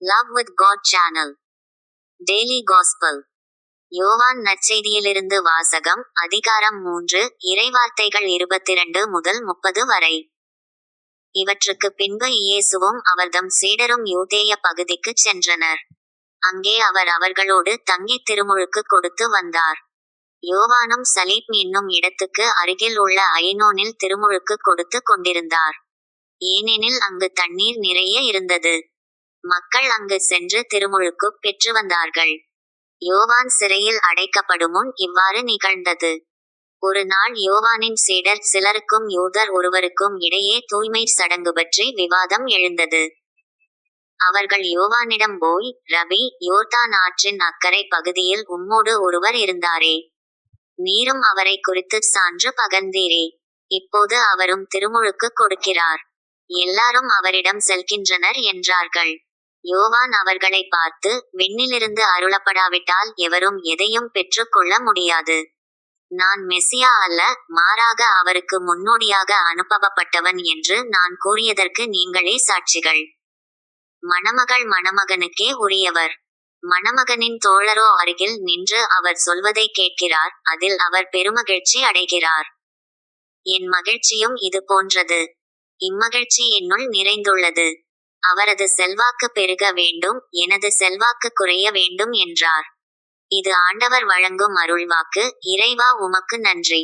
Love with God Channel. Daily Gospel. யோவான் நற்செய்தியிலிருந்து வாசகம். அதிகாரம் 3, இறைவார்த்தைகள் 22 முதல் 30 வரை. இவற்றுக்கு பின்பு இயேசுவும் அவர்தம் சீடரும் யூதேய பகுதிக்குச் சென்றனர். அங்கே அவர் அவர்களோடு தங்கி திருமுழுக்கு கொடுத்து வந்தார். யோவானும் சலீப் என்னும் இடத்துக்கு அருகில் உள்ள ஐனோனில் திருமுழுக்கு கொடுத்து கொண்டிருந்தார். ஏனெனில் அங்கு தண்ணீர் நிறைய இருந்தது. மக்கள் அங்கு சென்று திருமுழுக்குப் பெற்று வந்தார்கள். யோவான் சிறையில் அடைக்கப்படும் முன் இவ்வாறு நிகழ்ந்தது. ஒரு நாள் யோவானின் சீடர் சிலருக்கும் யூதர் ஒருவருக்கும் இடையே தூய்மை சடங்கு பற்றி விவாதம் எழுந்தது. அவர்கள் யோவானிடம் போய், ரபி, யோர்தான் ஆற்றின் அக்கரை பகுதியில் உம்மோடு ஒருவர் இருந்தாரே, நீரும் அவரை குறித்து சான்று பகர்ந்தீரே, இப்போது அவரும் திருமுழுக்கு கொடுக்கிறார், எல்லாரும் அவரிடம் செல்கின்றனர் என்றார்கள். யோவான் அவர்களை பார்த்து, விண்ணிலிருந்து அருளப்படாவிட்டால் எவரும் எதையும் பெற்றுக் கொள்ள முடியாது. நான் மெசியா அல்ல, மாறாக அவருக்கு முன்னோடியாக அனுப்பப்பட்டவன் என்று நான் கூறியதற்கு நீங்களே சாட்சிகள். மணமகள் மணமகனுக்கே உரியவர். மணமகனின் தோழரோ அருகில் நின்று அவர் சொல்வதை கேட்கிறார், அதில் அவர் பெருமகிழ்ச்சி அடைகிறார். என் மகிழ்ச்சியும் இது போன்றது. இம்மகிழ்ச்சி என்னுள் நிறைந்துள்ளது. அவரது செல்வாக்கு பெருக வேண்டும், எனது செல்வாக்கு குறைய வேண்டும் என்றார். இது ஆண்டவர் வழங்கும் அருள்வாக்கு. இறைவா, உமக்கு நன்றி.